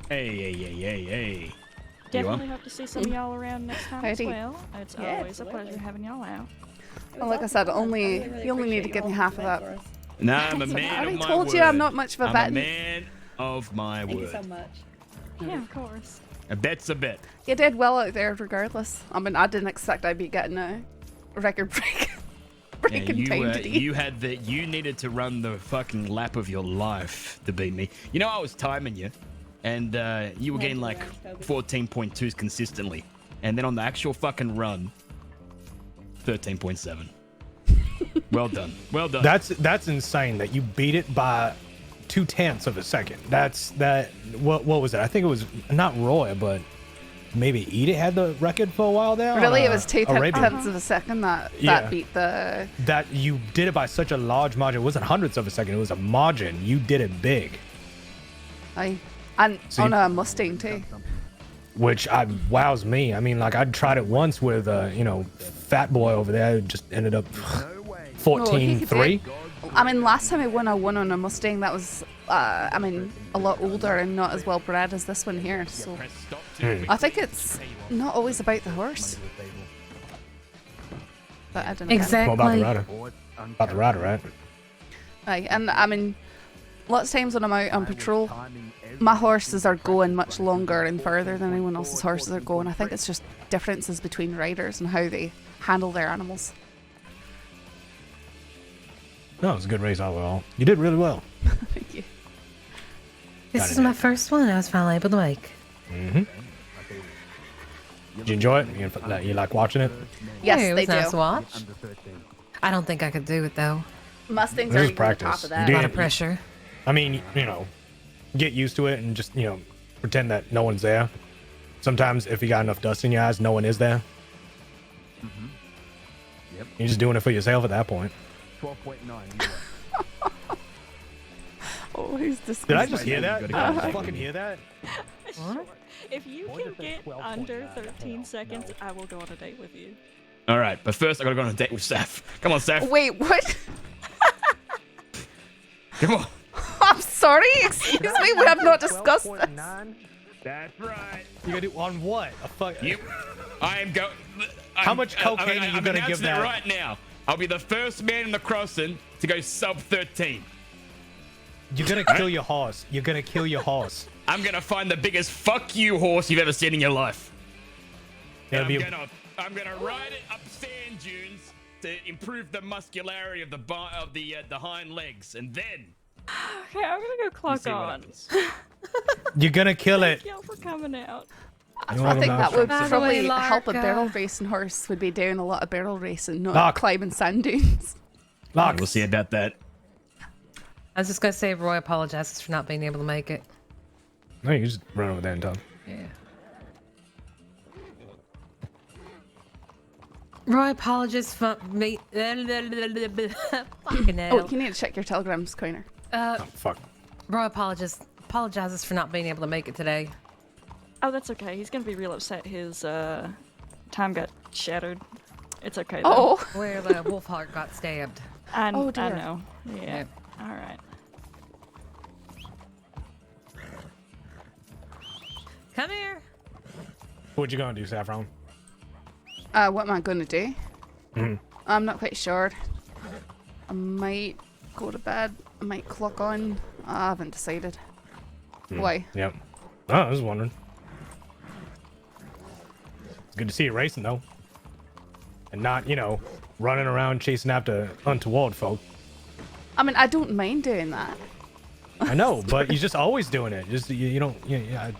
Hey. Definitely hope to see some of y'all around next time as Howdy. well. It's always a pleasure having y'all out. Well, like I said, you only need to give me half of that. No, I'm a man I of already my told word. you I'm not much of a vet. I'm a man of my Thank word. you so much. Yeah, of course. A bet's a bet. You did well out there regardless. I mean, I didn't expect I'd be getting a record breaking time today. You needed to run the fucking lap of your life to beat me. You know, I was timing you, and you were getting like 14.2s consistently, and then on the actual fucking run, 13.7. Well done. That's insane that you beat it by 0.2 of a second. What was it? I think it was not Roy, but maybe Edith had the record for a while there. Really, it was 0.2 of a second that beat the... That you did it by such a large margin. It wasn't hundredths of a second. It was a margin. You did it big. And on a Mustang too. Which wows me. I mean, like I tried it once with, Fat Boy over there. It just ended up 14.3. I mean, last time I won on a Mustang that was, a lot older and not as well bred as this one here. So I think it's not always about the horse. But I don't know. Exactly. Well, about the rider, right? Aye, and I mean, lots of times when I'm out on patrol, my horses are going much longer and further than anyone else's horses are going. I think it's just differences between riders and how they handle their animals. No, it was a good race overall. You did really well. Thank you. This is my first one I was finally able to make. Mm-hmm. Did you enjoy it? You like watching it? Yes, yeah, it was they nice do. to watch. I don't think I could do it though. Mustangs This are is even on top practice. of that. A lot of pressure. I mean, get used to it and just, pretend that no one's there. Sometimes if you got enough dust in your eyes, no one is there. Mm-hmm. Yep. You're just doing it for yourself at that point. 12.9. Oh, he's disgusting. Did I just hear that? Did I just fucking hear that? What? If you can get under 13 seconds, I will go on a date with you. All right, but first I gotta go on a date with Saf. Come on, Saf. Wait, what? Come on. I'm sorry, excuse me, we have not discussed this. That's right. You gonna do on what? I am going. How much cocaine are you gonna give that? Right now, I'll be the first man in the crossing to go sub 13. You're gonna kill your horse. You're gonna kill your horse. I'm gonna find the biggest fuck you horse you've ever seen in your life. It'll be I'm gonna ride it up sand dunes to improve the muscularity of the hind legs, and then. Okay, I'm gonna go clock on. You're gonna kill it. Thank y'all for coming out. I think that would By the probably way, help a Larka. barrel racing horse would be doing a lot of barrel racing, not climbing sand dunes. We'll see about that. I was just gonna say Roy apologizes for not being able to make it. No, you just run over there and talk. Yeah. Roy apologizes for me. Fucking hell. Oh, you need to check your telegrams, Coiner. Fuck. Roy apologizes for not being able to make it today. Oh, that's okay. He's gonna be real upset. His time got shattered. It's okay. Oh. Where the wolf heart got stabbed. I Oh, dear. know. Yeah. Yep. All right. Come here. What you gonna do, Saffron? What am I going to do? Mhm. I'm not quite sure. I might go to bed. I might clock on. I haven't decided. Why? Yep. Oh, I was wondering. It's good to see you racing, though. And not, running around chasing after untoward folk. I mean, I don't mind doing that. I know, but you're just always doing it. Just you don't.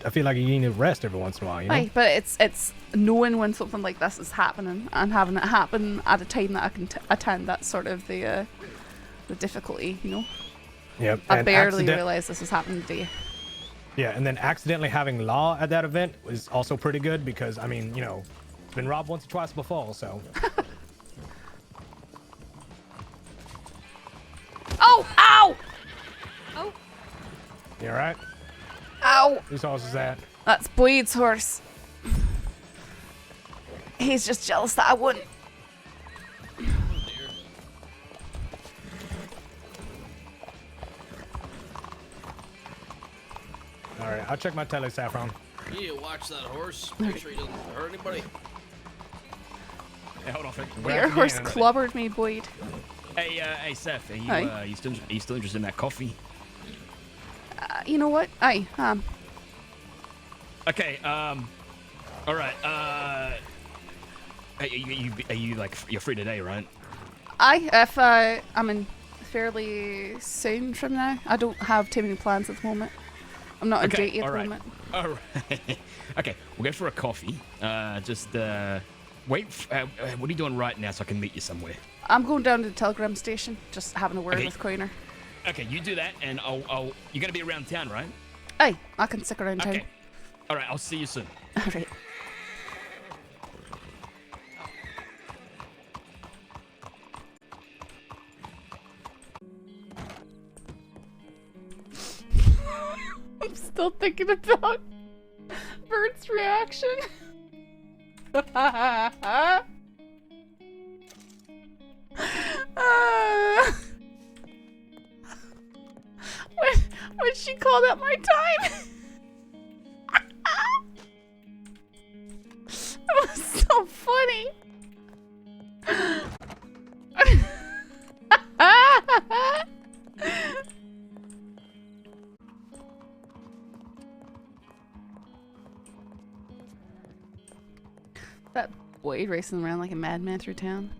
I feel like you need to rest every once in a while. You know. Aye, but it's knowing when something like this is happening and having it happen at a time that I can attend. That's sort of the difficulty, Yep. I and barely realised this was happening today. Yeah, and then accidentally having Law at that event was also pretty good because it's been robbed once or twice before, so. Oh! Ow! Oh. You alright? Ow! Whose horse is that? That's Boyd's horse. He's just jealous that I wouldn't. All right, I'll check my tele, Saffron. You need to watch that horse. Make sure he doesn't hurt anybody. Hey, hold on. Your horse clobbered me, Boyd. Hey, Seth, are Hi. you still interested in that coffee? You know what? Aye, Okay. All right. Are you like you're free today, right? Aye, if I'm in fairly soon from now. I don't have too many plans at the moment. I'm not on duty at the moment. All right. Okay, we'll go for a coffee. Just wait. What are you doing right now so I can meet you somewhere? I'm going down to the telegram station, just having a word Okay. with Coiner. Okay, you do that, and I'll. You're gonna be around town, right? Aye, I can stick around town. Okay. All right, I'll see you soon. All right. I'm still thinking about Bert's reaction. When she called at my time. It was so funny. That Boyd racing around like a madman through town.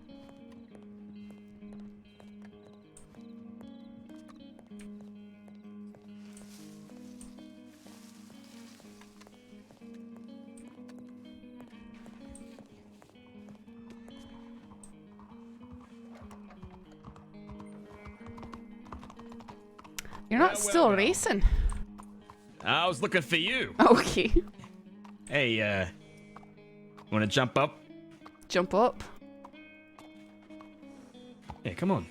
You're not still racing. I was looking for you. Okay. Hey, want to jump up? Jump up. Yeah, come on.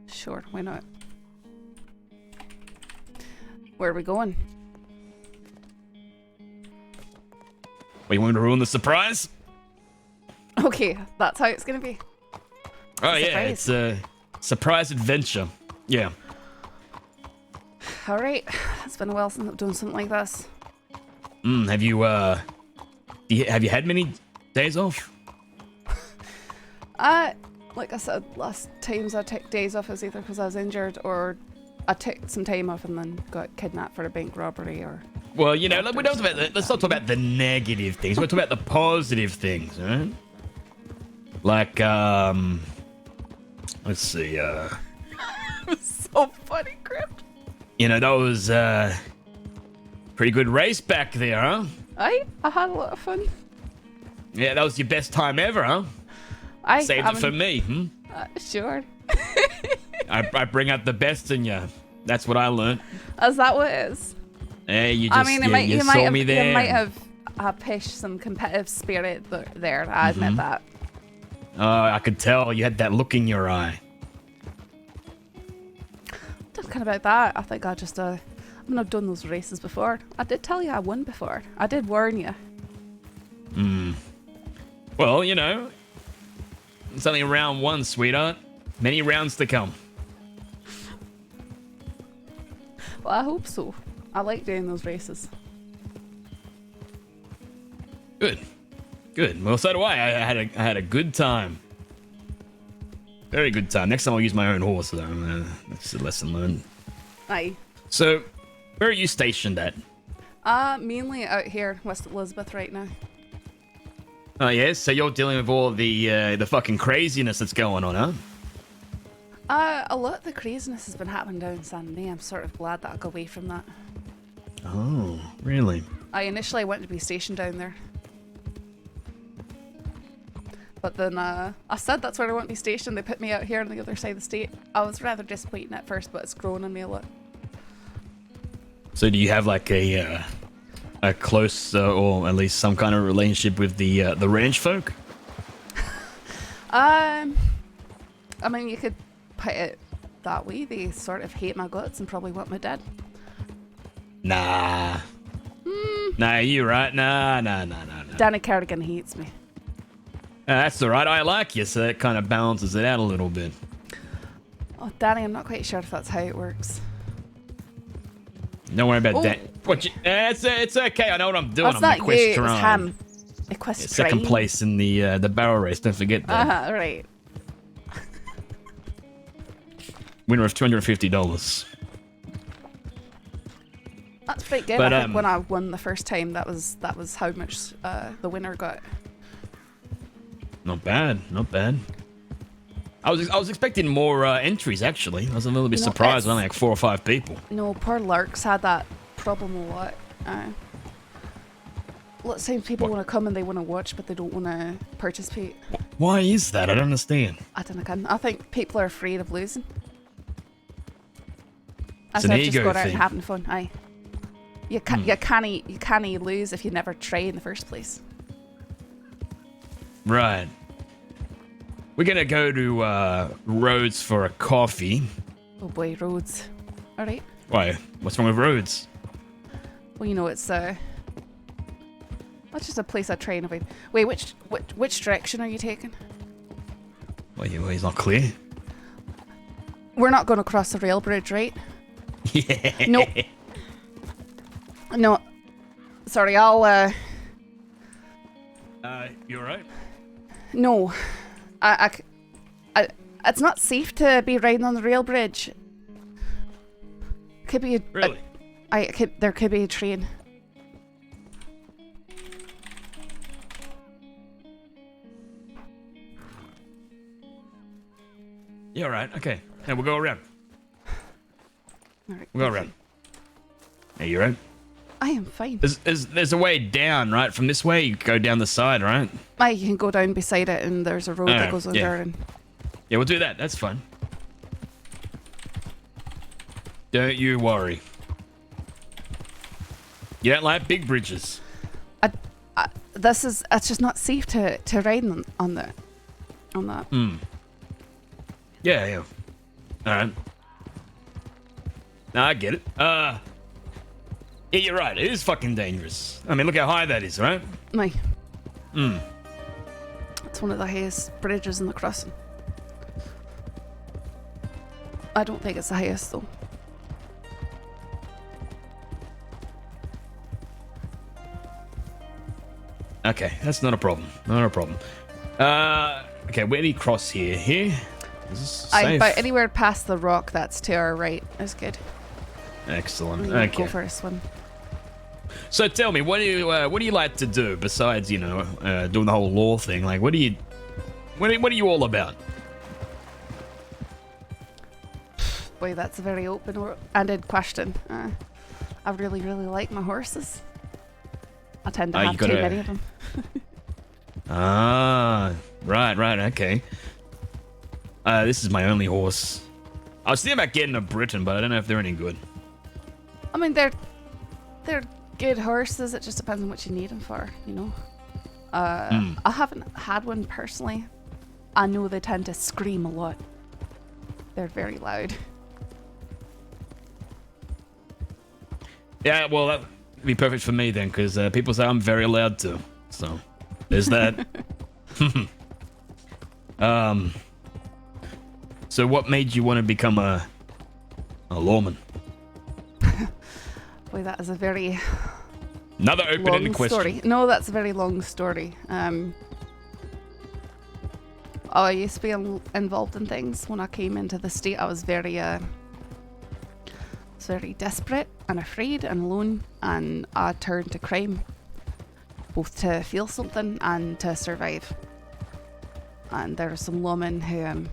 Sure, why not? Where are we going? Well, you want me to ruin the surprise? Okay, that's how it's gonna be. Oh yeah, Surprise. it's a surprise adventure. Yeah. Alright, it's been a while since I've done something like this. Have you had many days off? Like I said, last times I took days off is either because I was injured or I took some time off and then got kidnapped for a bank robbery or... Well, you know, we don't talk about let's not talk about the negative things. We're talking about the positive things, right? Like, let's see, It's so funny, Crypt. you know, that was pretty good race back there, huh? I had a lot of fun. Yeah, that was your best time ever, huh? Saved it for me, Sure. I bring out the best in you. That's what I learned. Is that what it is? Hey, you just I mean, you saw have, me there. You might have pushed some competitive spirit there. I admit that. Oh, I could tell you had that look in your eye. Just kind of about that. I think I just I mean, I've done those races before. I did tell you I won before. I did warn you. Well, you know, it's only round one, sweetheart. Many rounds to come. Well, I hope so. I like doing those races. Good. Good. Well, so do I. I had a good time. Very good time. Next time I'll use my own horse, though. That's a lesson learned. Aye. So, where are you stationed at? Mainly out here, West Elizabeth right now. Oh, yes? So you're dealing with all the fucking craziness that's going on, huh? A lot of the craziness has been happening down in San Denis. I'm sort of glad that I got away from that. Oh, really? I initially wanted to be stationed down there. But then I said that's where I want to be stationed. They put me out here on the other side of the state. I was rather disappointed at first, but it's grown on me a lot. So do you have like a close or at least some kind of relationship with the ranch folk? I mean, you could put it that way. They sort of hate my guts and probably want me dead. Nah. Nah, you right? Nah. Danny Kerrigan hates me. That's all right. I like you, so that kind of balances it out a little bit. Oh, Danny, I'm not quite sure if that's how it works. Don't worry about Oh. that. What? It's okay. I know what I'm doing. That's I'm not the you. It was Equestrian. him. Equestrian. Second place in the barrel race. Don't forget that. Right. Winner of $250. That's pretty good. But, I think when I won the first time, that was how much the winner got. Not bad. Not bad. I was expecting more entries actually. I was a little bit You know, surprised. it's- Only like 4 or 5 people. No, poor Lurks had that problem a lot. Lots of times people What? want to come and they want to watch, but they don't want to participate. Why is that? I don't understand. I don't know. I think people are afraid of losing. It's Instead an of just ego going out thing. and having fun. Aye. You can't lose if you never try in the first place. Right. We're gonna go to Rhodes for a coffee. Oh boy, roads. All right. Why? What's wrong with Rhodes? Well, you know it's that's just a place I try and avoid. Wait, which direction are you taking? Well, he's not clear. We're not going to cross the rail bridge, right? Yeah. Nope. No. Sorry, I'll You alright? no. I it's not safe to be riding on the rail bridge. Could be a Really? there could be a train. Yeah, alright. Okay. Now we'll go around. All right. We'll go around. Are you right? I am fine. There's a way down, right? From this way, you go down the side, right? You can go down beside it, and there's a road that goes under. yeah. And Yeah, we'll do that. That's fun. Don't you worry. You don't like big bridges. it's just not safe to ride on that. Yeah, yeah. Alright. No, I get it. Yeah, you're right. It is fucking dangerous. I mean, look how high that is, right? It's one of the highest bridges in the crossing. I don't think it's the highest though. Okay, that's not a problem. Not a problem. Okay, where do you cross here? Here? Is this safe? But anywhere past the rock that's to our right is good. Excellent. We Okay. Go for a swim. So tell me, what do you like to do besides, doing the whole law thing? Like, what are you all about? Boy, that's a very open-ended question. I really, really like my horses. I tend to You have too gotta- many of them. Ah, right, okay. This is my only horse. I was thinking about getting a Briton, but I don't know if they're any good. I mean, they're good horses. It just depends on what you need them for, you know. I haven't had one personally. I know they tend to scream a lot. They're very loud. Yeah, well, that would be perfect for me then, because people say I'm very loud too. So, there's that. So what made you want to become a lawman? Boy, that is a very Another open-ended long question. story. No, that's a very long story. I used to be involved in things when I came into the state. I was very desperate and afraid and alone, and I turned to crime, both to feel something and to survive. And there were some lawmen who,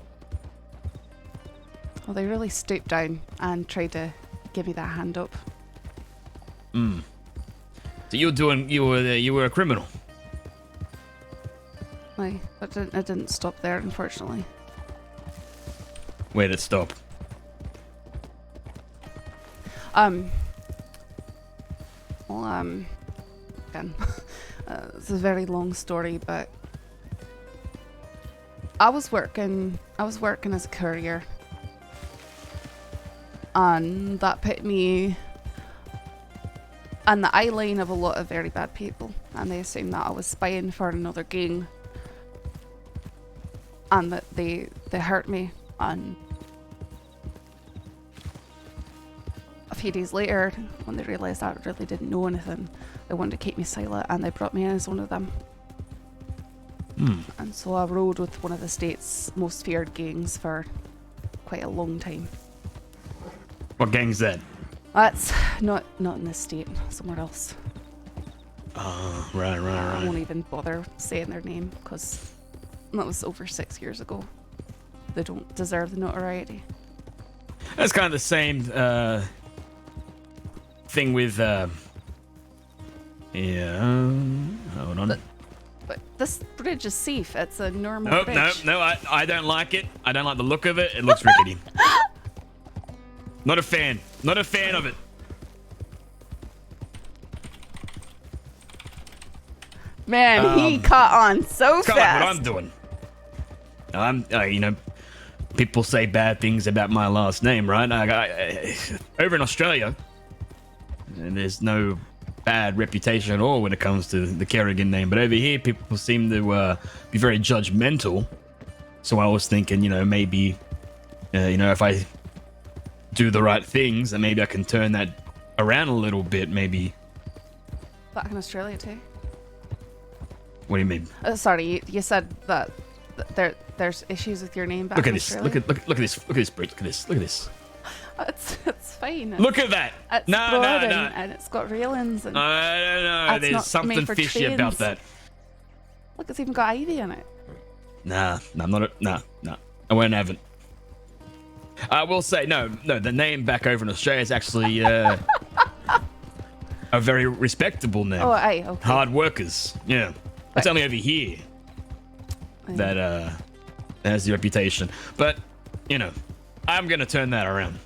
they really stooped down and tried to give me that hand up. So you were a criminal. It didn't stop there, unfortunately. Where did it stop? Again, it's a very long story, but I was working as a courier, and that put me on the eye line of a lot of very bad people, and they assumed that I was spying for another gang, and that they hurt me, and few days later, when they realised I really didn't know anything, they wanted to keep me silent, and they brought me in as one of them. And so I rode with one of the state's most feared gangs for quite a long time. What gang's that? That's not in this state, somewhere else. Oh, right. I won't even bother saying their name because that was over 6 years ago. They don't deserve the notoriety. That's kind of the same thing with hold on. But this bridge is safe. It's a normal Oh, bridge. no, I don't like it. I don't like the look of it. It looks rickety. Not a fan. Not a fan of it. Man, he caught on so It's kind of like fast. what I'm doing. People say bad things about my last name, right? Over in Australia, there's no bad reputation at all when it comes to the Kerrigan name. But over here, people seem to be very judgmental. So I was thinking, maybe, if I do the right things, and maybe I can turn that around a little bit, maybe. Back in Australia too. What do you mean? Sorry, you said that there's issues with your name back Look at in this. Australia. Look at this. Look at this bridge. Look at this. Look at this. It's fine. Look at that. It's No, broad no, no. and it's got railings and I don't know. That's There's not something made for fishy about trains. that. look, it's even got ivy in it. Nah, I'm not. No. I won't have it. I will say no. The name back over in Australia is actually a very respectable name. Oh, aye, okay. Hard workers. Yeah. It's only over here that has the reputation. But I'm gonna turn that around.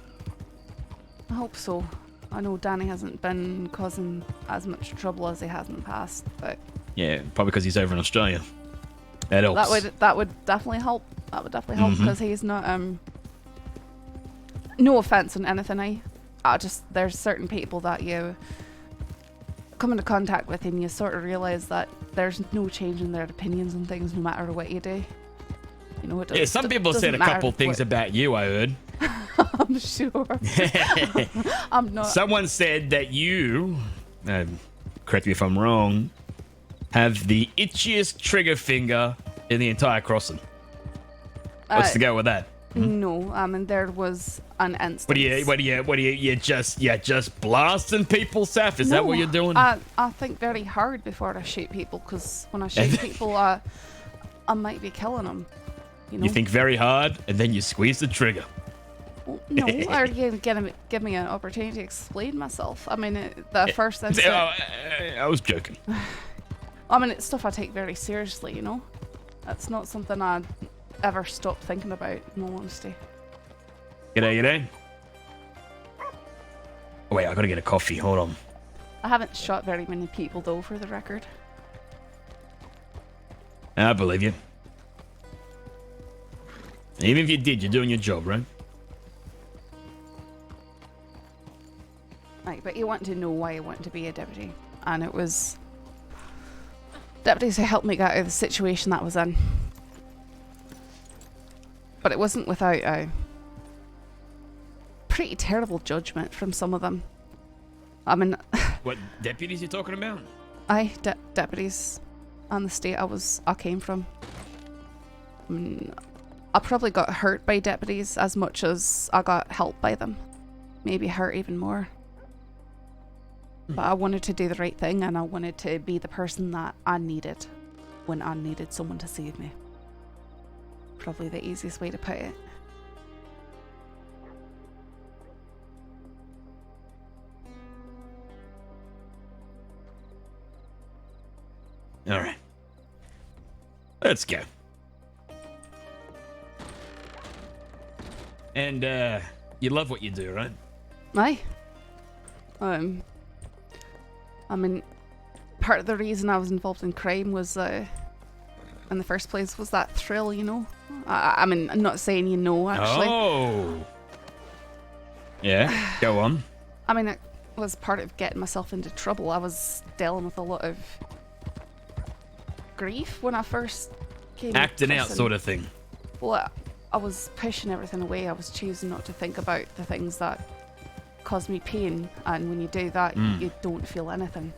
I hope so. I know Danny hasn't been causing as much trouble as he has in the past, but Yeah, probably because he's over in Australia. That helps. that would definitely help. That would definitely help because he's not. No offense on anything. There's certain people that you come into contact with and you sort of realize that there's no change in their opinions on things no matter what you do. Yeah, some people said a couple things about you, I heard. I'm sure. I'm not. Someone said that you, correct me if I'm wrong, have the itchiest trigger finger in the entire crossing. What's to go with that? No, there was an instance. What do you just blasting people, Saf? Is that what you're doing? I think very hard before I shoot people because when I shoot people, I might be killing them. You think very hard and then you squeeze the trigger. Well, no, are you gonna give me an opportunity to explain myself? I mean, the first instance. I was joking. I mean, it's stuff I take very seriously. It's not something I'd ever stop thinking about. In all honesty. G'day. Oh, wait, I gotta get a coffee. Hold on. I haven't shot very many people though, for the record. I believe you. Even if you did, you're doing your job, right? Right, but you want to know why I wanted to be a deputy, and it was deputies who helped me get out of the situation that I was in. But it wasn't without a pretty terrible judgment from some of them. I mean, What deputies you talking about? deputies and the state I came from. I mean, I probably got hurt by deputies as much as I got helped by them. Maybe hurt even more. But I wanted to do the right thing and I wanted to be the person that I needed when I needed someone to save me. Probably the easiest way to put it. All right. Let's go. And you love what you do, right? Aye. I mean, part of the reason I was involved in crime was, in the first place, was that thrill, I mean, I'm not saying actually. Oh. Yeah, go on. I mean, it was part of getting myself into trouble. I was dealing with a lot of grief when I first came Acting out sort of thing. Well, I was pushing everything away. I was choosing not to think about the things that caused me pain, and when you do that, you don't feel anything.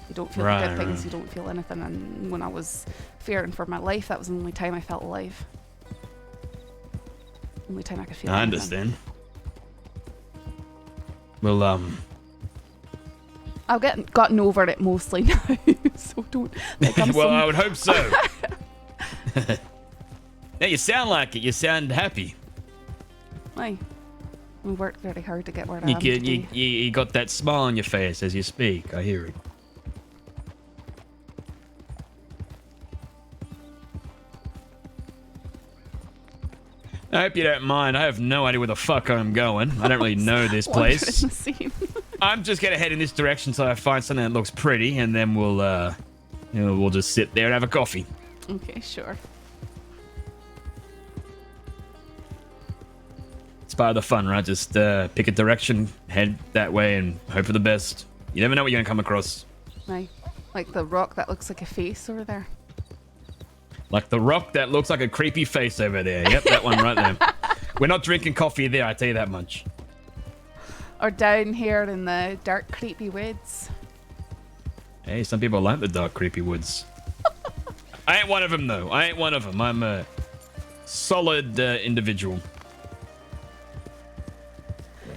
You don't feel the good things, you don't feel anything. And when I was fearing for my life, that was the only time I felt alive. Only time I could feel I anything. understand. Well, I've gotten over it mostly now, so don't think I'm well, some- I would hope so. Yeah, you sound like it. You sound happy. Aye. We worked very hard to get where I am You, today. you got that smile on your face as you speak. I hear it. I hope you don't mind. I have no idea where the fuck I'm going. I don't really know this Wandering place. the scene. I'm just gonna head in this direction till I find something that looks pretty, and then we'll just sit there and have a coffee. Okay, sure. It's part of the fun, right? Just pick a direction, head that way, and hope for the best. You never know what you're gonna come across. Aye. Like the rock that looks like a face over there. Like the rock that looks like a creepy face over there. Yep, that one right there. We're not drinking coffee there, I tell you that much. Or down here in the dark, creepy woods. Hey, some people like the dark, creepy woods. I ain't one of them, though. I ain't one of them. I'm a solid individual.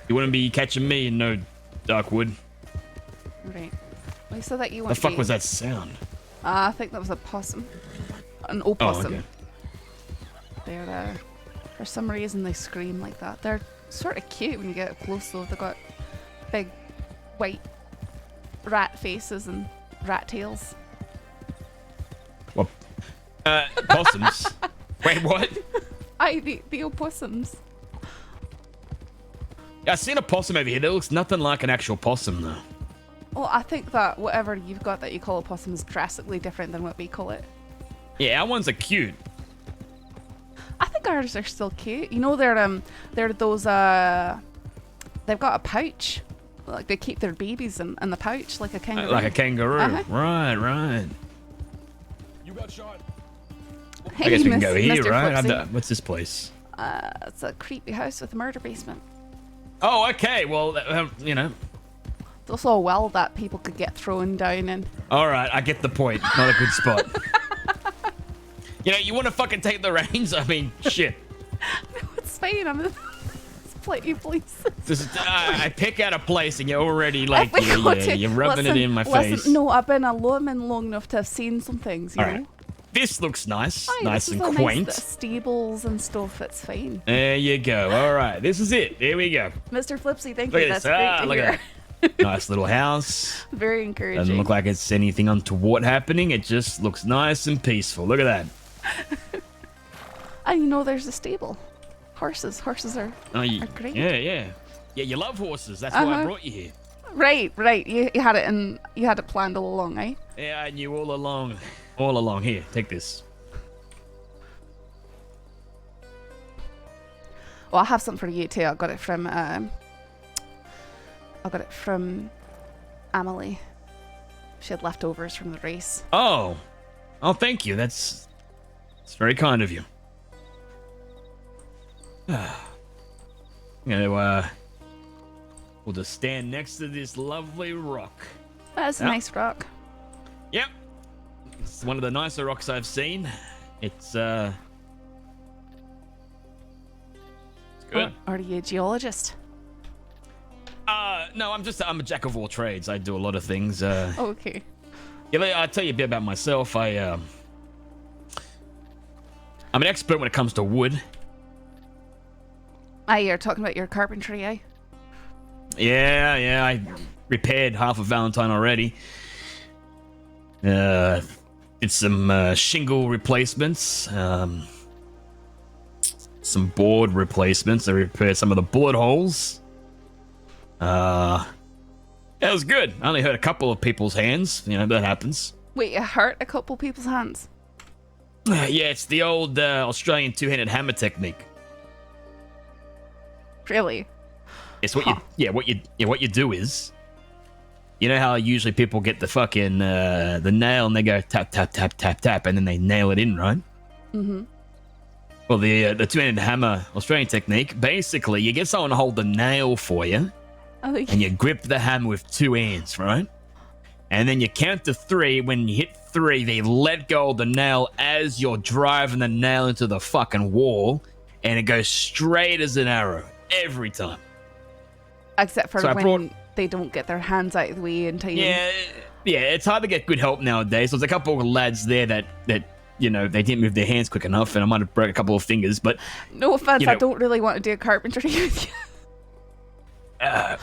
You wouldn't be catching me in no dark wood. Right. Well, you said that you The want fuck was that sound? I think that was a possum. An opossum. Oh, okay. They're, for some reason, they scream like that. They're sort of cute when you get up close, though. They've got big, white rat faces and rat tails. What? Possums? Wait, what? Aye, the opossums. Yeah, I seen a possum over here. That looks nothing like an actual possum, though. Well, I think that whatever you've got that you call a possum is drastically different than what we call it. Yeah, our ones are cute. I think ours are still cute. You know, they're those they've got a pouch. Like they keep their babies in the pouch like a kangaroo. Like a kangaroo. Uh-huh. Right. You got shot. Hey, I guess we can Miss- go here, Mr. right? Flipsy. What's this place? It's a creepy house with a murder basement. Oh, okay. Well, you know. It's also a well that people could get thrown down in. All right, I get the point. Not a good spot. You know, you want to fucking take the reins? I mean, shit. No, it's fine. I'm in plenty of places. I pick out a place and you're already like, If we go to- you're rubbing it in my face. No, I've been a lawman long enough to have seen some things, you All know. right. This looks nice. Aye, Nice this and is a quaint. Nice stables and stuff. It's fine. There you go. All right, this is it. Here we go. Mr. Flipsy, thank Look you. at That's this. great Ah, to look hear. at that. Nice little house. Very encouraging. Doesn't look like it's anything untoward happening. It just looks nice and peaceful. Look at that. And you know, there's a stable. Horses are Oh, great. Yeah, you love horses. That's why I Uh-huh. brought you here. right. You had it planned all along, eh? Yeah, I knew all along. All along. Here, take this. Well, I have something for you too. I got it from Emily. She had leftovers from the race. Oh, thank you. That's very kind of you. You know, we'll just stand next to this lovely rock. That's a Yeah. nice rock. Yep, it's one of the nicer rocks I've seen. It's good. Are you a geologist? No, I'm a jack of all trades. I do a lot of things. Okay. Yeah, I'll tell you a bit about myself. I'm an expert when it comes to wood. You're talking about your carpentry, eh? Yeah, I repaired half of Valentine already. Did some shingle replacements, some board replacements. I repaired some of the bullet holes. That was good. I only hurt a couple of people's hands. You know, that happens. Wait, you hurt a couple people's hands? Yeah, it's the old Australian two-handed hammer technique. Really? It's what what you do is, you know how usually people get the fucking the nail and they go tap tap tap tap tap and then they nail it in, right? Mm-hmm. Well, the two-handed hammer Australian technique, basically you get someone to hold the nail for you, I think and you grip the hammer with 2 hands, right? And then you count to 3. When you hit 3, they let go of the nail as you're driving the nail into the fucking wall, and it goes straight as an arrow every time. except for So I when they don't get their hands out of the way in time. Yeah, it's hard to get good help nowadays. There's a couple of lads there that you know, they didn't move their hands quick enough, and I might have broke a couple of fingers. But No offense, you know, I don't really want to do a carpentry with you.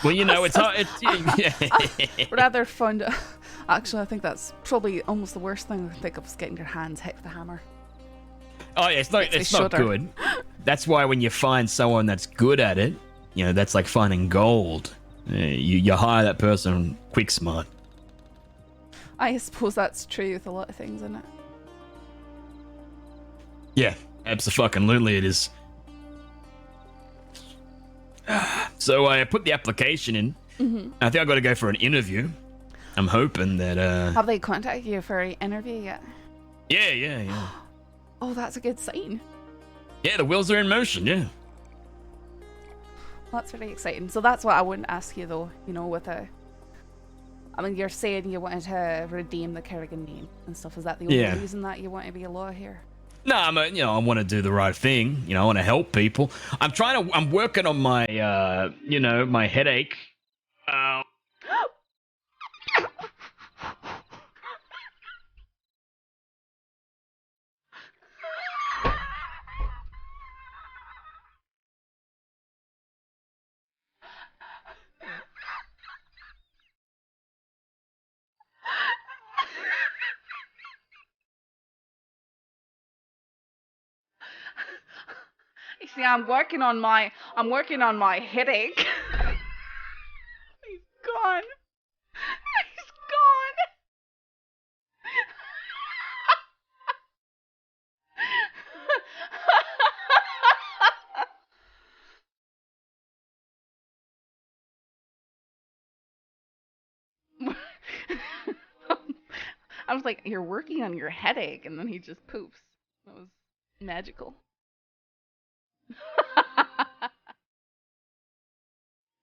well, you know, it's hard. It's, Rather fun to... Actually, I think that's probably almost the worst thing I can think of is getting your hands hit with a hammer. Oh yeah, it's not shudder. good. That's why when you find someone that's good at it, you know, that's like finding gold. You hire that person quick smart. I suppose that's true with a lot of things, isn't it? Yeah, abso-fucking-lutely it is. So I put the application in. Mm-hmm. I think I got to go for an interview. I'm hoping that. Have they contacted you for an interview yet? Yeah. Oh, that's a good sign. Yeah, the wheels are in motion. Yeah. That's really exciting. So that's what I wouldn't ask you though. You know, with a... I mean, you're saying you wanted to redeem the Kerrigan name and stuff. Is that the only reason that you want to be a lawyer here? No, I want to do the right thing. You know, I want to help people. I'm working on my, my headache. You see, I'm working on my headache. He's gone. He's gone. I was like, you're working on your headache, and then he just poops. That was magical.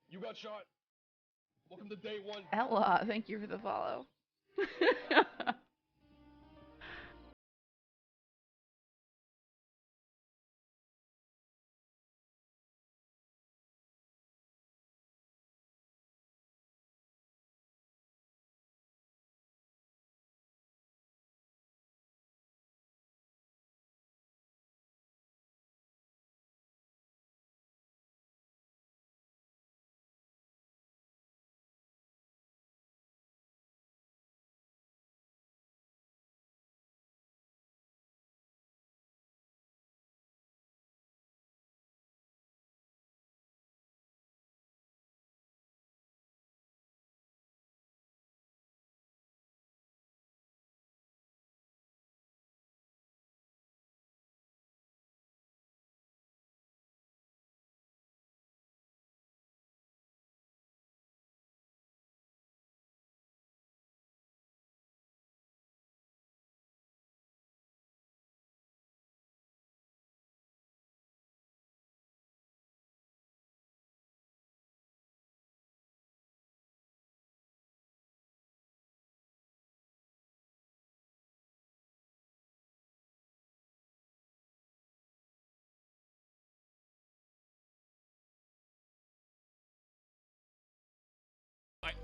You got shot. Welcome to day 1. Ella, thank you for the follow.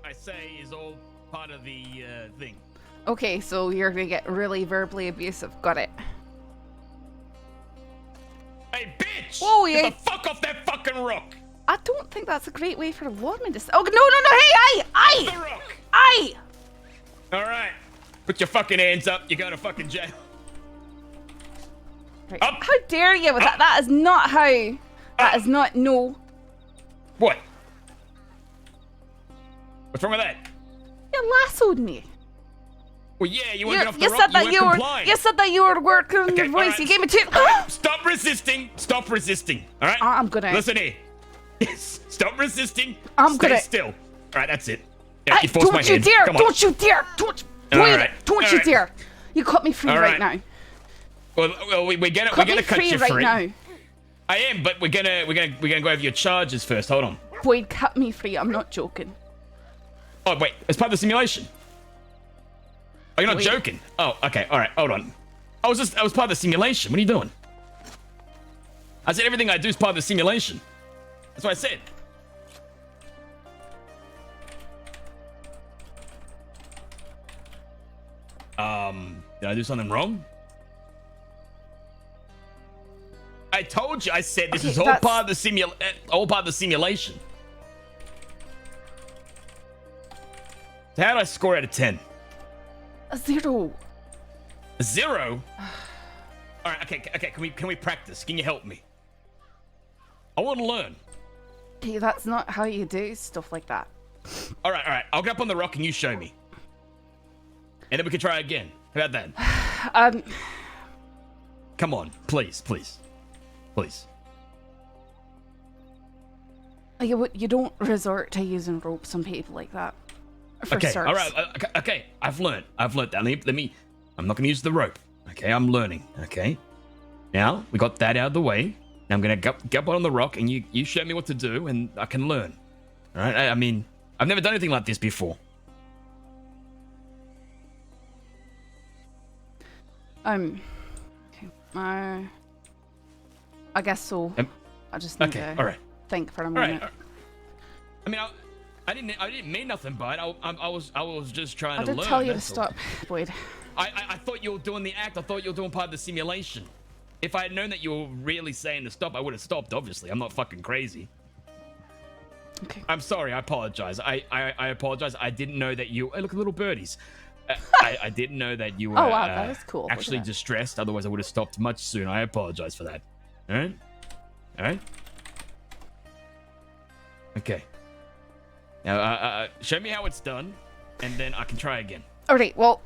I say is all part of the thing. Okay, so you're gonna get really verbally abusive. Got it. Hey, bitch! Whoa, Get yeah. the fuck off that fucking rock! I don't think that's a great way for a lawman to say. Oh, no, hey, The rock! aye! Alright. Put your fucking hands up. You're going to fucking jail. Right. Up. How dare you with that? That is not how. That is not, no. What? What's wrong with that? You lassoed me. Well, yeah, you weren't You, off the you rock. said that weren't you were. complying. You said that you were working on Okay, your voice. alright. You gave me two. Stop resisting. Stop resisting. All right? I'm gonna. Listen here. Stop resisting. I'm Stay gonna- still. All right, that's it. Yeah, Hey, you forced my don't you hand. dare! Come on. Don't you dare! Don't All wait! right, Don't all you right. dare! You cut me free All right right. now. Well, we're gonna Cut me cut free you right free. now. I am, but we're gonna go over your charges first. Hold on. Boyd, cut me free. I'm not joking. Oh, wait. It's part of the simulation. Oh, you're not Wait. joking. Oh, okay. All right. Hold on. I was part of the simulation. What are you doing? I said everything I do is part of the simulation. That's what I said. Did I do something wrong? I told you. I said this is all part of the simulation. So how did I score out of 10? A 0. A 0? All right. Okay. Can we practice? Can you help me? I want to learn. Okay, that's not how you do stuff like that. All right. I'll get up on the rock and you show me. And then we can try again. How about that? Come on. Please. You don't resort to using ropes on people like that. For Okay, certs. all right. Okay, I've learned that. Let me. I'm not going to use the rope. Okay, I'm learning. Okay. Now, we got that out of the way. Now I'm going to get up on the rock and you show me what to do and I can learn. All right? I mean, I've never done anything like this before. Okay. I guess so. I just need to all right. think for a All minute. right. I mean, I didn't mean nothing by it. I was just trying I to did learn. tell you to that's all. stop, Boyd. I thought you were doing the act. I thought you were doing part of the simulation. If I had known that you were really saying to stop, I would have stopped, obviously. I'm not fucking crazy. Okay. I'm sorry. I apologize. I apologize. I didn't know that you... Hey, look at little birdies. I didn't know that you were Oh, wow, that is cool. Look at actually that. distressed. Otherwise, I would have stopped much sooner. I apologize for that. All right? Okay. Now, show me how it's done, and then I can try again. Alright, well,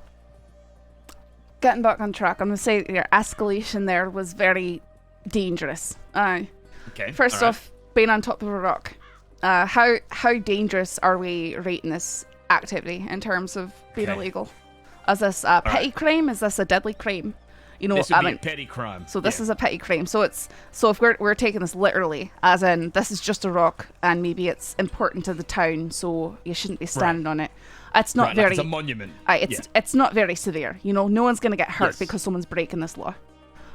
getting back on track, I'm going to say your escalation there was very dangerous. Okay. First all right. off, being on top of a rock. How dangerous are we rating this activity in terms of being Okay. illegal? Is this a petty crime? Is this a deadly crime? You know, This would be a petty crime. so this Yeah. is a petty crime. So if we're taking this literally, as in this is just a rock and maybe it's important to the town, so you shouldn't be standing on it. It's not right, very. like it's a monument. It's not very severe. You know, no one's gonna get hurt Yes. because someone's breaking this law.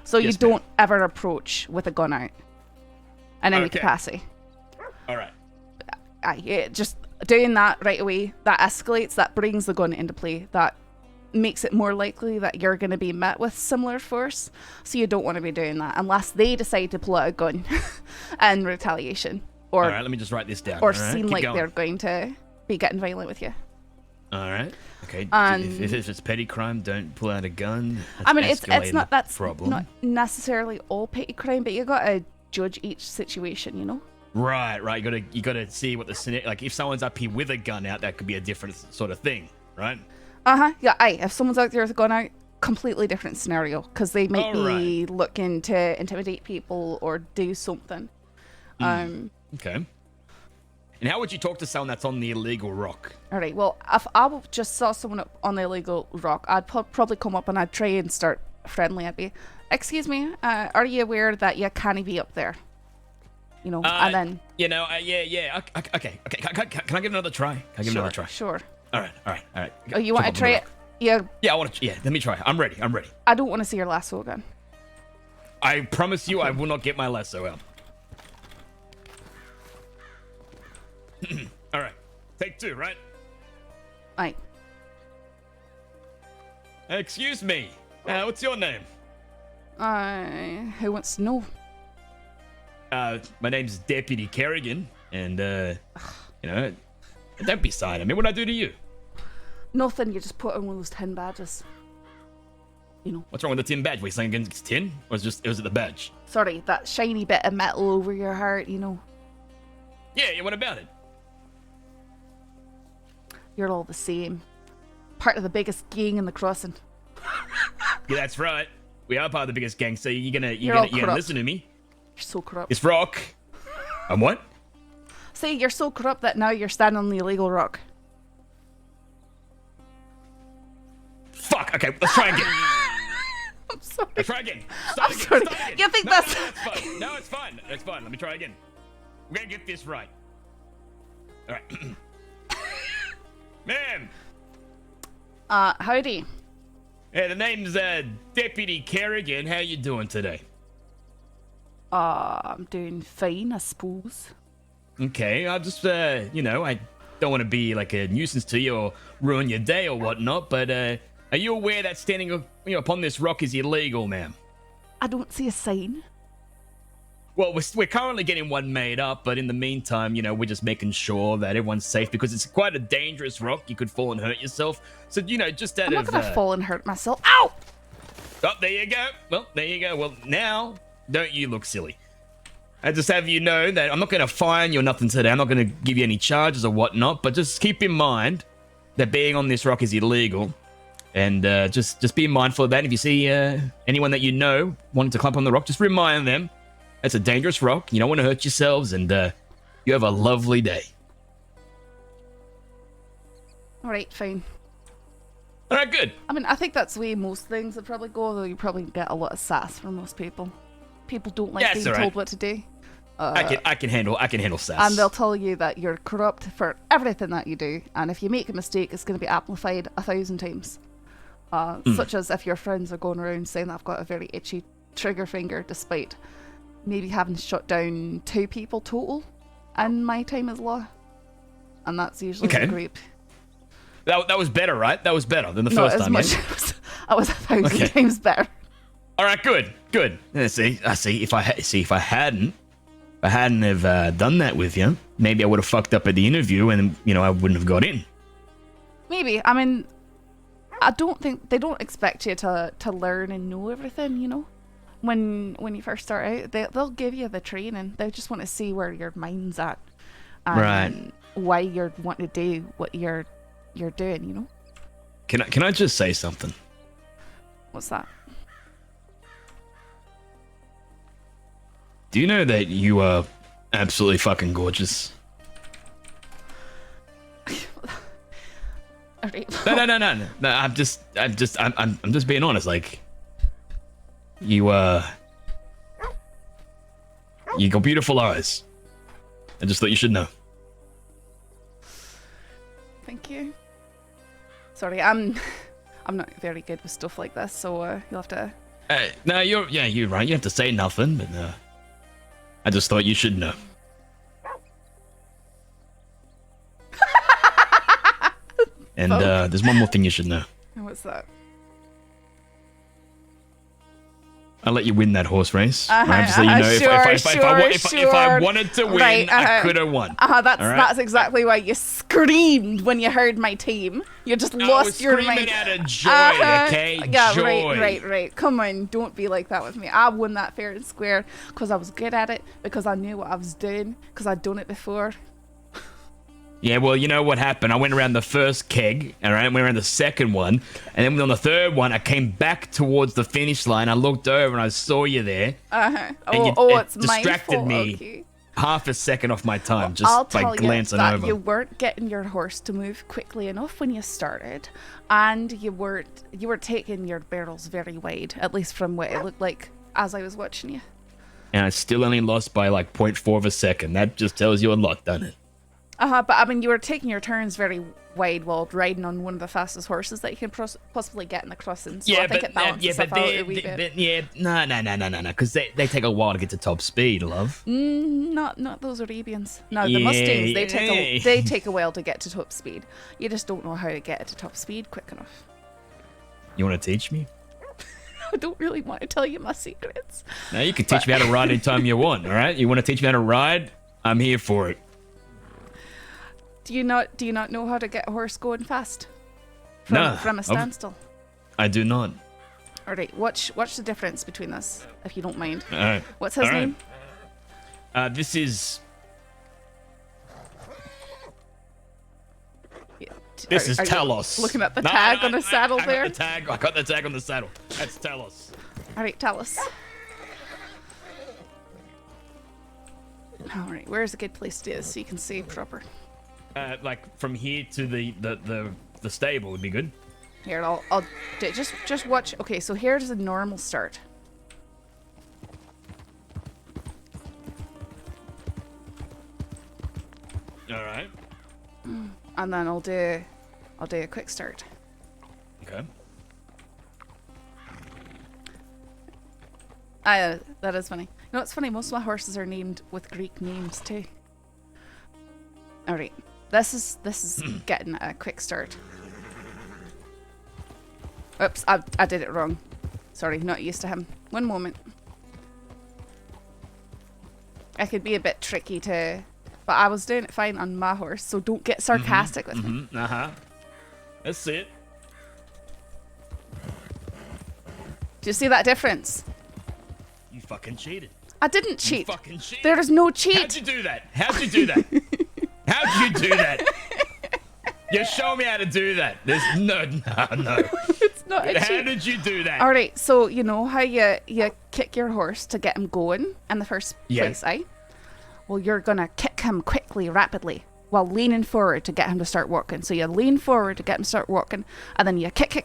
So Yes, you don't ever approach with a gun out in any Okay. capacity. All right. Just doing that right away, that escalates, that brings the gun into play, that makes it more likely that you're going to be met with similar force. So you don't want to be doing that unless they decide to pull out a gun in retaliation or All right, let me just write this down. or All right, seem keep like going. they're going to be getting violent with you. All right. Okay. And- If it's petty crime, don't pull out a gun. I mean, Let's it's escalate not the that's problem. not necessarily all petty crime, but you got to judge each situation, you know. Right. You gotta see what the scenario. Like, if someone's up here with a gun out, that could be a different sort of thing, right? Yeah, if someone's out there with a gun out, completely different scenario, because they might be looking to intimidate people or do something. Okay. And how would you talk to someone that's on the illegal rock? All right, well, if I just saw someone up on the illegal rock, I'd probably come up and I'd try and start friendly. I'd be, excuse me, are you aware that you can't be up there? You know, and then... Yeah. Okay. Can I give another try? Can I give another try? Sure. All right. Oh, you want to try it? Yeah. Yeah, I want to. Yeah, let me try. I'm ready. I don't want to see your lasso again. I promise you, I will not get my lasso out. All right. Take 2, right? Right. Excuse me. What's your name? Who wants to know? My name's Deputy Kerrigan, and don't be side of me. What did I do to you? Nothing, you just put on one of those tin badges. You know. What's wrong with the tin badge? Were you saying against tin, or was it the badge? Sorry, that shiny bit of metal over your heart, you know. Yeah. What about it? You're all the same. Part of the biggest gang in the crossing. Yeah, that's right. We are part of the biggest gang, so you're all gonna corrupt. listen to me. You're so corrupt. It's rock. And what? Say you're so corrupt that now you're standing on the illegal rock. Fuck. Okay, let's try again. I'm sorry. Let's try again. I'm Start again. sorry. Start again. You think No, that's... no, it's fine. No, it's fine. It's fine. Let me try again. We're gonna get this right. All right. Ma'am. Howdy. Hey, the name's Deputy Kerrigan. How you doing today? I'm doing fine, I suppose. Okay, I just, you know, I don't want to be like a nuisance to you or ruin your day or whatnot, but are you aware that standing upon this rock is illegal, ma'am? I don't see a sign. Well, we're currently getting one made up, but in the meantime, you know, we're just making sure that everyone's safe because it's quite a dangerous rock. You could fall and hurt yourself. So, you know, just out I'm of... not gonna fall and hurt myself. Ow! Oh, there you go. Well, there you go. Well, now, don't you look silly. I just have you know that I'm not going to fine you or nothing today. I'm not going to give you any charges or whatnot, but just keep in mind that being on this rock is illegal. And just be mindful of that. If you see anyone that you know wanting to climb on the rock, just remind them it's a dangerous rock. You don't want to hurt yourselves, and you have a lovely day. All right, fine. All right, good. I mean, I think that's the way most things would probably go, though you probably get a lot of sass from most people. People don't like being told what to do. I can handle sass. And they'll tell you that you're corrupt for everything that you do, and if you make a mistake, it's going to be amplified 1,000 times. Such as if your friends are going around saying that I've got a very itchy trigger finger, despite maybe having shot down 2 people total in my time as law. And that's usually the group. That was better, right? That was better than the first time. Not as much. I was 1,000 times better. All right, good. Yeah, see. If I hadn't have done that with you, maybe I would have fucked up at the interview, and you know I wouldn't have got in. Maybe. I mean, I don't think they don't expect you to learn and know everything. You know, when you first start out, they'll give you the training. They just want to see where your mind's at, and why you're wanting to do what you're doing. You know. Can I just say something? What's that? Do you know that you are absolutely fucking gorgeous? No. I'm just being honest. Like, you got beautiful eyes. I just thought you should know. Thank you. Sorry, I'm not very good with stuff like this, so you'll have to. No, you're right. You don't have to say nothing, but I just thought you should know. And there's one more thing you should know. What's that? I'll let you win that horse race. Right? Just so you know, if I wanted to win, I could have won. That's exactly why you screamed when you heard my team. You just lost your mind. I was screaming out of joy, okay? Yeah, joy. Right. Come on, don't be like that with me. I won that fair and square because I was good at it, because I knew what I was doing, because I'd done it before. Yeah, well, you know what happened? I went around the first keg, all right? I went around the second one, and then on the third one, I came back towards the finish line. I looked over and I saw you there. And it's my distracted fault. me Okay. half a second off my time I'll just by tell glancing you that over. you weren't getting your horse to move quickly enough when you started, and you were taking your barrels very wide, at least from what it looked like as I was watching you. And I still only lost by like 0.4 of a second. That just tells you a lot, doesn't it? But I mean, you were taking your turns very wide while riding on one of the fastest horses that you can possibly get in the crossing. So I think it balances itself out a wee bit. No, because they take a while to get to top speed, love. Not those Arabians. No, the Mustangs, they take a while to get to top speed. You just don't know how to get it to top speed quick enough. You want to teach me? I don't really want to tell you my secrets. No, you can teach me how to ride anytime you want, all right? You want to teach me how to ride? I'm here for it. Do you not know how to get a horse going fast? From a standstill? I do not. Alright, watch the difference between us, if you don't mind. Alright. What's his name? This is... This is Talos. Looking at the tag on the saddle there? I got the tag on the saddle. That's Talos. Alright, Talos. Alright, where's a good place to do this so you can see proper? Like from here to the stable would be good. Here, I'll do, just watch. Okay, so here's a normal start. All right. and then I'll do a quick start. Okay. That is funny. You know what's funny? Most of my horses are named with Greek names too. All right, this is getting a quick start. Oops, I did it wrong. Sorry, not used to him. One moment. I could be a bit tricky to, but I was doing it fine on my horse, so don't get sarcastic with me. That's it. Do you see that difference? You fucking cheated. I didn't You cheat. fucking cheated. There is no cheat. How'd you do that? How'd you do that? How'd you do that? You show me how to do that. There's no. It's not a How cheat. did you do that? All right, so you know how you kick your horse to get him going in the first place, eh? Well, you're gonna kick him quickly, rapidly, while leaning forward to get him to start walking. So you lean forward to get him to start walking, and then you kick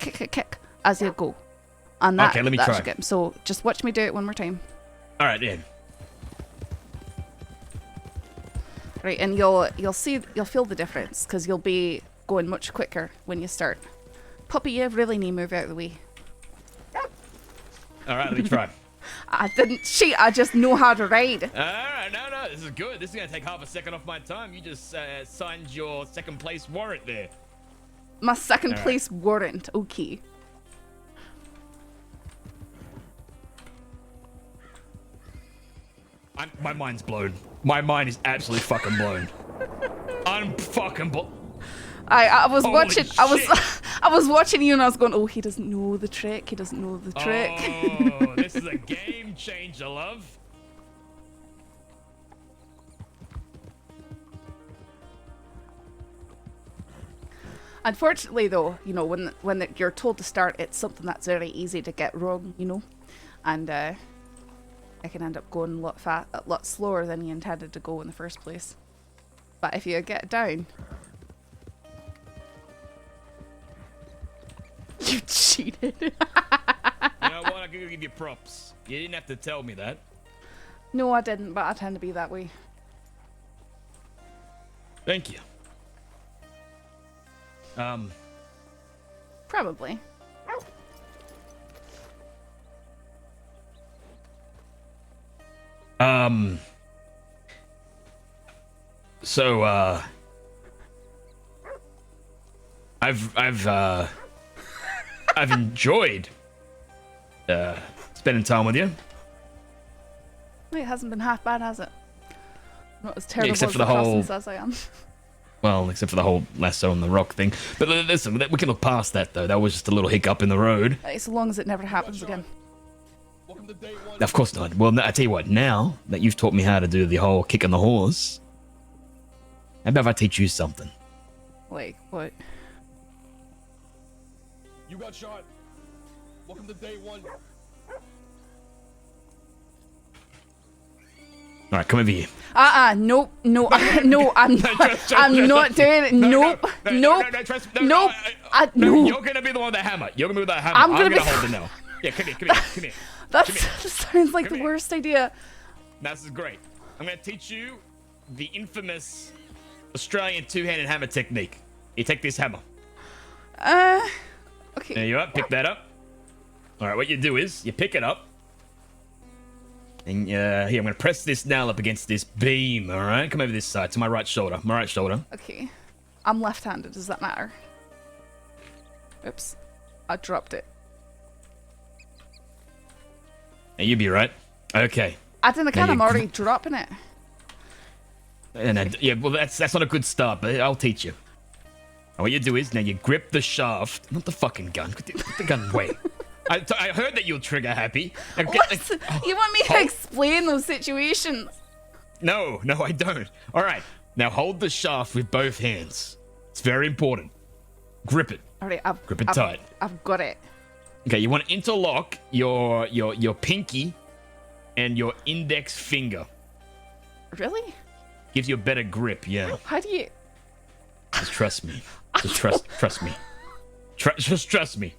as you go. And that, Okay, let me that try. should get him. So just watch me do it one more time. All right, yeah. Right, and you'll feel the difference because you'll be going much quicker when you start. Puppy, you really need to move out of the way. All right, let me try. I didn't cheat. I just know how to ride. All right, no, this is good. This is gonna take half a second off my time. You just signed your second place warrant there. My second All right. place warrant. Okay. My mind's blown. My mind is absolutely fucking blown. I'm fucking I was Holy watching. I shit. was watching you, and I was going, "Oh, he doesn't know the trick. He doesn't know the trick." Oh, this is a game changer, love. Unfortunately, though, you know, when you're told to start, it's something that's very easy to get wrong, you know, and I can end up going a lot slower than you intended to go in the first place. But if you get it down, you cheated. You know what? I'm gonna give you props. You didn't have to tell me that. No, I didn't, but I tend to be that way. Thank you. Probably. So, I've enjoyed, spending time with you. It hasn't been half bad, has it? Not as terrible except as for the the whole- crossings as I am. Well, except for the whole lasso on the rock thing. But listen, we can look past that, though. That was just a little hiccup in the road. So long as it never happens again. Welcome to day one. Of course not. Well, I tell you what, now that you've taught me how to do the whole kick on the horse, how about if I teach you something? Like, what? You got shot. Welcome to day one. All right, come over here. Nope, no, no, I'm not doing it. Nope, nope, nope. No. You're gonna be the one with the hammer. You're gonna be with the hammer. I'm I'm gonna gonna be- hold the nail. Yeah, come here, come here, come here. That Come here. sounds like Come the here. worst idea. This is great. I'm gonna teach you the infamous Australian two-handed hammer technique. You take this hammer. Okay. There you are. Pick that up. All right, what you do is you pick it up. And here, I'm gonna press this nail up against this beam. All right, come over this side to my right shoulder. My right shoulder. Okay. I'm left-handed. Does that matter? Oops. I dropped it. Now you be right. Okay. I didn't Now again. I'm you already dropping it. And yeah, well, that's not a good start, but I'll teach you. And what you do is now you grip the shaft, not the fucking gun. Put the gun away. I heard that you're trigger happy. Now What? You want me to explain those situations? No, I don't. All right, now hold the shaft with both hands. It's very important. Grip it. All right. Grip it tight. I've got it. Okay, you want to interlock your pinky and your index finger. Really? Gives you a better grip. Yeah, How do you? just trust me. Just trust me. Just trust me.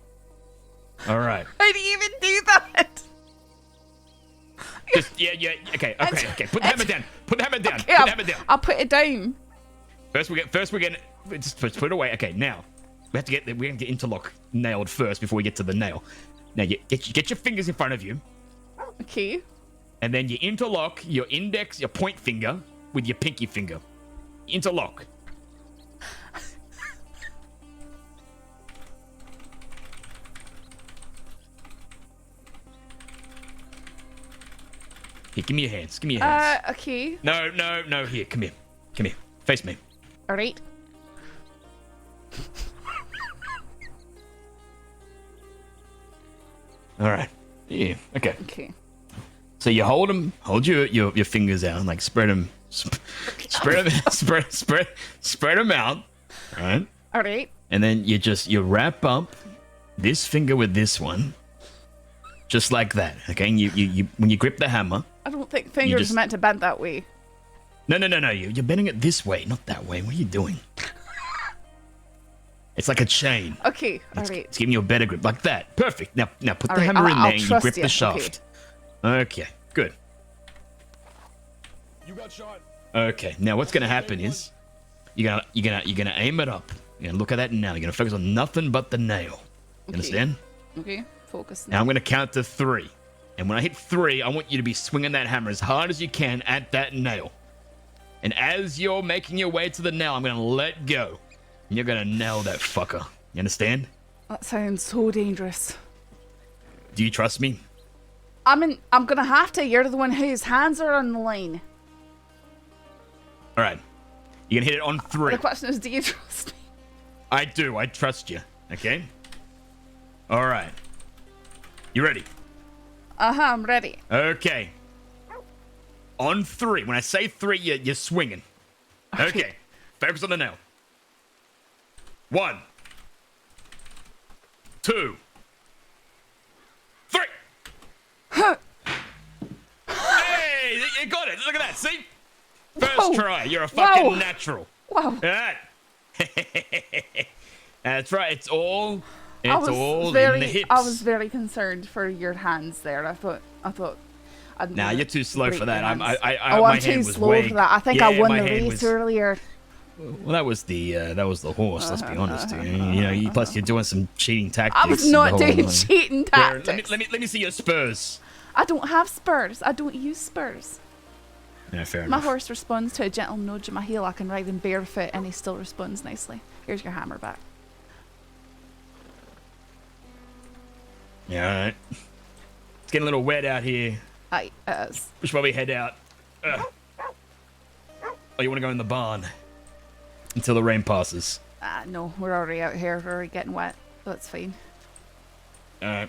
All right. How do you even do that? Just yeah. Okay. Put the hammer down. Put the hammer down. Yeah, Put the hammer down. I'll put it down. First we're just put it away. Okay, now we have to get the interlock nailed first before we get to the nail. Now you get your fingers in front of you. Okay. And then you interlock your index, your point finger with your pinky finger. Interlock. Here, give me your hands. Give me your hands. Okay. No. Here, come here. Come here. Face me. All right. All right. Yeah. Okay. Okay. So you hold your fingers out, like spread them out, right? All right. And then you wrap up this finger with this one, just like that. Okay. And you when you grip the hammer. I don't think fingers just- are meant to bend that way. No. You're bending it this way, not that way. What are you doing? It's like a chain. Okay. All right. It's giving you a better grip, like that. Perfect. Now put All the right, hammer in I'll there and you trust grip you. the shaft. Okay. Good. You got shot. Okay. Now what's gonna happen is you're gonna aim it up. You're gonna look at that nail. You're gonna focus on nothing but the nail. You understand? Okay. Focus. Now I'm gonna count to 3. And when I hit 3, I want you to be swinging that hammer as hard as you can at that nail. And as you're making your way to the nail, I'm gonna let go. And you're gonna nail that fucker. You understand? That sounds so dangerous. Do you trust me? I'm gonna have to. You're the one whose hands are on the line. All right. You're gonna hit it on 3. The question is, do you trust me? I do. I trust you. Okay? All right. You ready? I'm ready. Okay. On 3. When I say 3, you're swinging. Okay. Focus on the nail. 1, 2, 3. Hey, you got it. Look at that. See? First Whoa. try. You're a fucking Whoa. natural. Wow. All right. That's right. It's all in the hips. I was very concerned for your hands there. I thought. I'd Nah, you're too slow break for that. your hands. I'm I'm too slow for that. I think I won the race earlier. Well, that was the horse. Let's be honest. Plus you're doing some cheating tactics. I was not the whole doing time. cheating Here, tactics. let me see your spurs. I don't have spurs. I don't use spurs. Yeah, fair My enough. horse responds to a gentle nudge of my heel. I can ride him barefoot and he still responds nicely. Here's your hammer back. Yeah, all right. It's getting a little wet out here. Aye, We should probably head out. Oh, you want to go in the barn until the rain passes? no, we're already out here. We're already getting wet. That's fine. All right.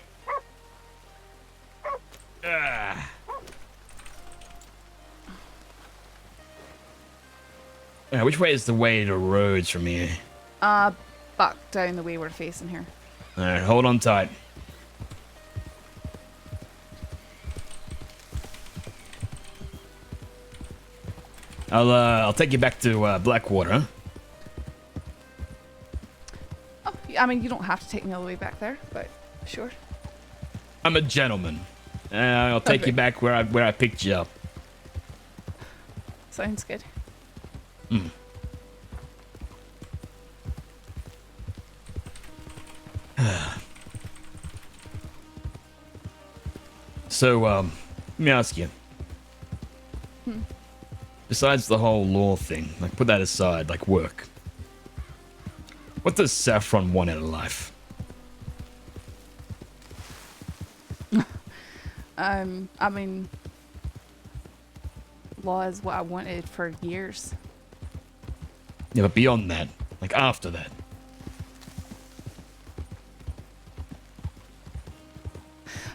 Which way is the way to roads from here? Back down the way we're facing here. All right, hold on tight. I'll take you back to Blackwater. Huh? Oh, I mean, you don't have to take me all the way back there, but sure. I'm a gentleman. I'll take you back where I picked you up. Sounds good. So, let me ask you. Besides the whole law thing, like put that aside, like work. What does Saffron want out of life? I mean, law is what I wanted for years. Yeah, but beyond that, like after that.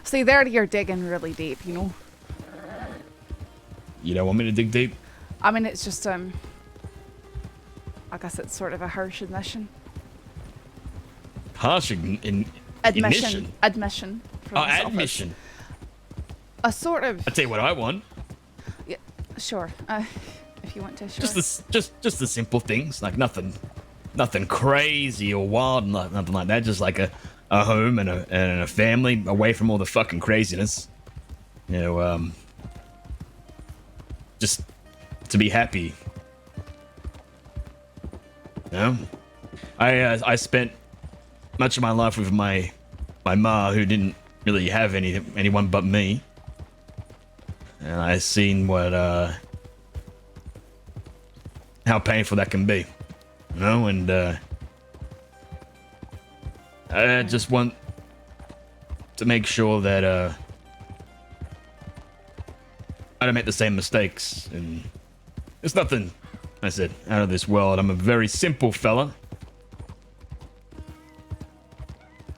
See, there you're digging really deep, you know? You don't want me to dig deep? I mean, it's just, I guess it's sort of a harsh admission. Harsh Admission. ignition? Admission. for Oh, myself. admission. A sort of, I tell you what I want. yeah, sure. If you want to, sure. Just the simple things, like nothing crazy or wild, nothing like that. Just like a home and a family away from all the fucking craziness. You know, just to be happy. No, I spent much of my life with my ma, who didn't really have anyone but me, and I seen what how painful that can be, you know. And I just want to make sure that I don't make the same mistakes. And it's nothing, I said, out of this world. I'm a very simple fella.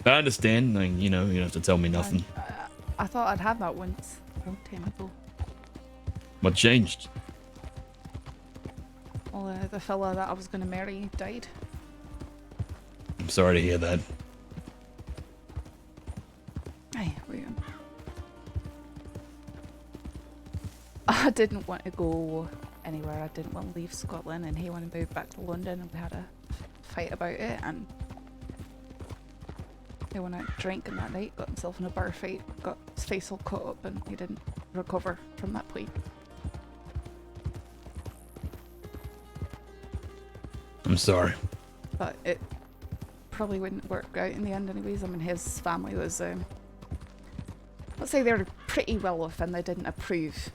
But I understand, like, you know, you don't have to tell me nothing. I thought I'd had that once, a long time ago. What changed? Well, the fella that I was going to marry died. I'm sorry to hear that. Aye, I didn't want to go anywhere. I didn't want to leave Scotland, and he wanted to move back to London, and we had a fight about it. And he went out drinking that night, got himself in a bar fight, got his face all cut up, and he didn't recover from that point. I'm sorry. But it probably wouldn't work out in the end anyways. I mean, his family was, let's say they were pretty well off, and they didn't approve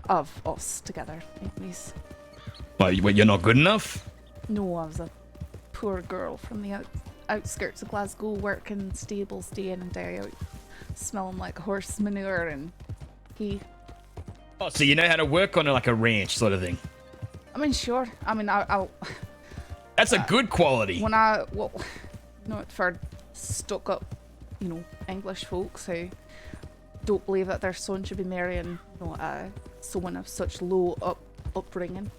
of us together anyways. What, you're not good enough? No, I was a poor girl from the outskirts of Glasgow, working stables day in and day out, smelling like horse manure, and he... Oh, so you know how to work on like a ranch sort of thing? I mean, sure. I mean, I'll That's a good quality. when for stuck up, you know, English folks who don't believe that their son should be marrying, you know, someone of such low upbringing.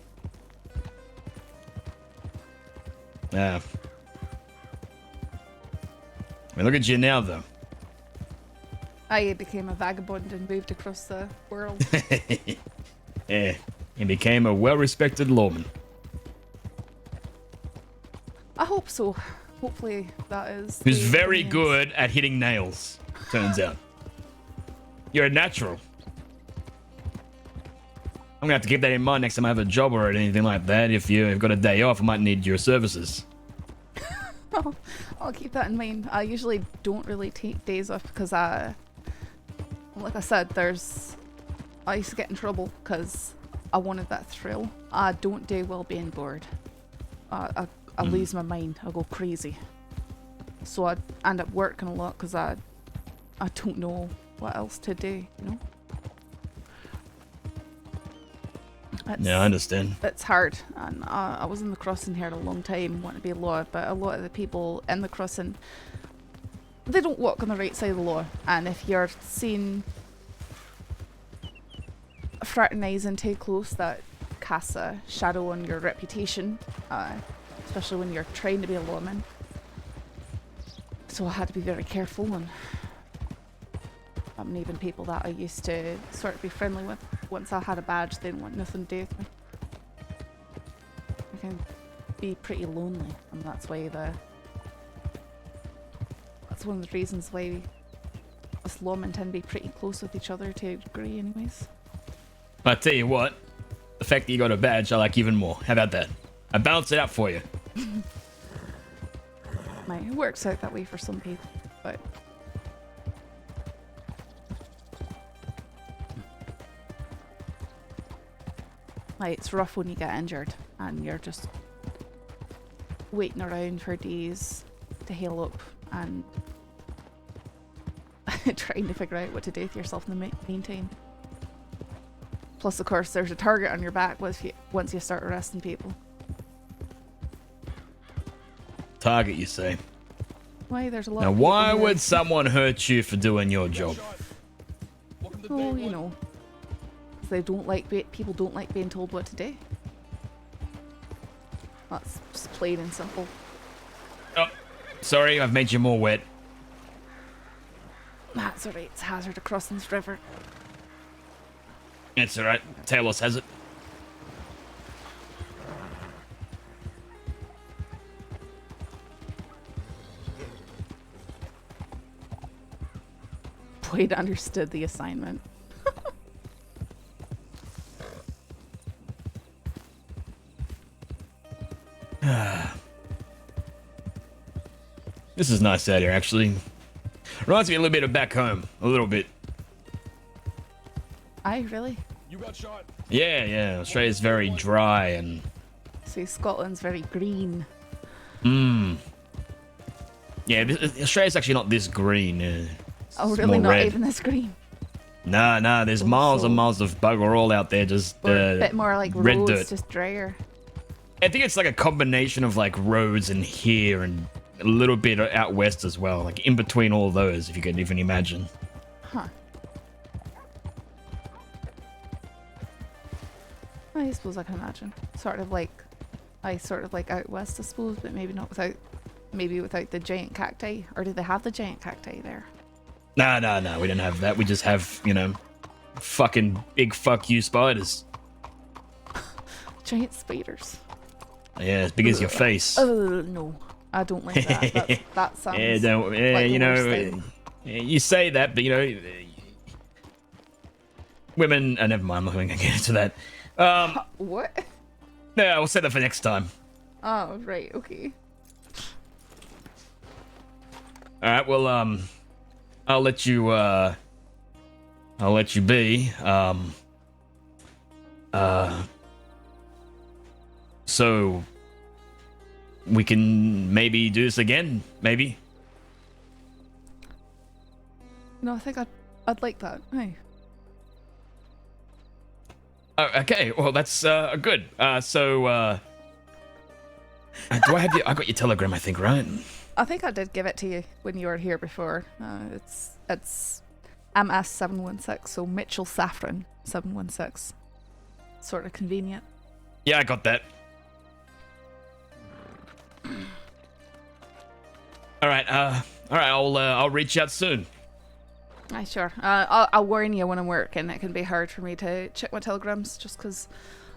Yeah. I mean, look at you now, though. I became a vagabond and moved across the world. Yeah, he became a well-respected lawman. I hope so. Hopefully that is. Who's the very opinions. good at hitting nails, turns out. You're a natural. I'm gonna have to keep that in mind next time I have a job or anything like that. If you've got a day off, I might need your services. I'll keep that in mind. I usually don't really take days off because like I said, I used to get in trouble because I wanted that thrill. I don't do well being bored. I lose my mind. I go crazy. So I end up working a lot because I don't know what else to do, you know? Yeah, I understand. It's hard, and I was in the crossing here a long time, wanting to be a law, but a lot of the people in the crossing, they don't walk on the right side of the law, and if you're seen fraternising too close, that casts a shadow on your reputation, especially when you're trying to be a lawman. So I had to be very careful, and even people that I used to sort of be friendly with, once I had a badge, they didn't want nothing to do with me. I can be pretty lonely, and that's one of the reasons why us lawmen tend to be pretty close with each other to a degree anyways. I tell you what, the fact that you got a badge, I like even more. How about that? I balance it out for you. It works out that way for some people, but it's rough when you get injured and you're just waiting around for days to heal up and trying to figure out what to do with yourself in the meantime. Plus, of course, there's a target on your back once you start arresting people. Target, you say? Why? There's a lot. Now, of people why who- would someone hurt you for doing your job? Welcome to Oh, day you one. know, they don't like people don't like being told what to do. That's just plain and simple. Oh, sorry, I've made you more wet. That's alright. It's a hazard of crossing this river. It's alright. Talos has it. Boyd understood the assignment. This is nice out here, actually. Reminds me a little bit of back home. A little bit. Aye, really? You got shot. Yeah. Australia's very dry and... See, Scotland's very green. Yeah, Australia's actually not this green. Oh, It's really? more Not red. even this green? Nah, there's miles and miles of bugger all out there, just Or a bit more like red roads, dirt. just drier. I think it's like a combination of like roads and here and a little bit out west as well, like in between all those, if you can even imagine. Huh. I suppose I can imagine. Sort of like out west, I suppose, but maybe not without, maybe without the giant cacti. Or do they have the giant cacti there? No, we don't have that. We just have, you know, fucking big fuck you spiders. Giant spiders. Yeah, as big as your face. Oh no, I don't like that. That sounds. Yeah, don't. Yeah, like the you worst know, thing. you say that, but you know, women. Never mind. I'm not going to get into that. What? No, we'll say that for next time. Oh right, okay. All right. Well, I'll let you. I'll let you be. So we can maybe do this again. Maybe. No, I think I'd like that. Hey. Oh, okay. Well, that's good. So do I have your? I got your telegram, I think, right? I think I did give it to you when you were here before. It's MS 716, so Mitchell Saffron 716. Sort of convenient. Yeah, I got that. All right. I'll reach out soon. Aye, sure. I'll warn you when I'm working. It can be hard for me to check my telegrams just because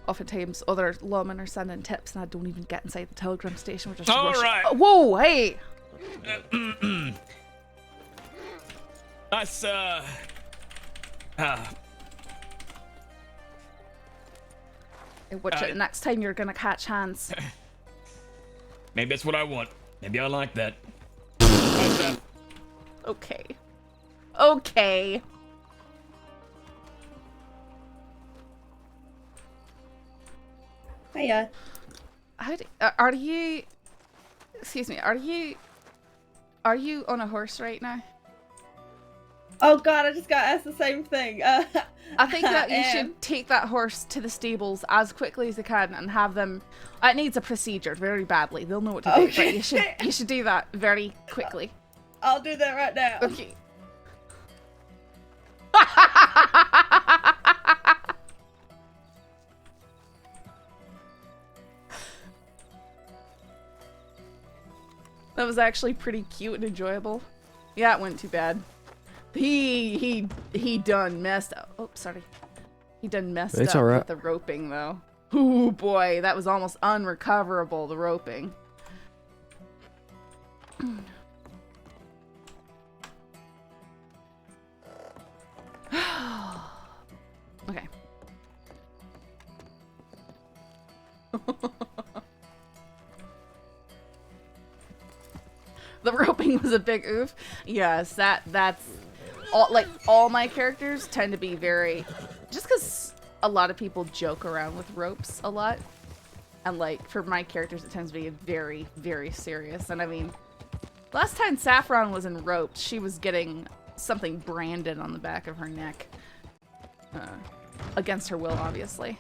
oftentimes other lawmen are sending tips and I don't even get inside the telegram station. We're just All rushing. right. Oh, whoa, hey! Nice. Hey, watch it. Next time you're gonna catch hands. Maybe that's what I want. Maybe I like that. How's that? Okay. Okay. Hiya. Are you? Excuse me. Are you on a horse right now? Oh god, I just got asked the same thing. I think that you am. should take that horse to the stables as quickly as you can and have them. It needs a procedure very badly. They'll know what to do, but Okay. you should do that very quickly. I'll do that right now. Okay. That was actually pretty cute and enjoyable. Yeah, it went too bad. He done messed up. Oh, sorry. He done messed It's up alright. with the roping though. Ooh boy, that was almost unrecoverable, the roping. Okay. The roping was a big oof. Yes, that's all. Like all my characters tend to be very, just because a lot of people joke around with ropes a lot, and like for my characters it tends to be very, very serious. And I mean, last time Saffron was in ropes, she was getting something branded on the back of her neck, against her will, obviously.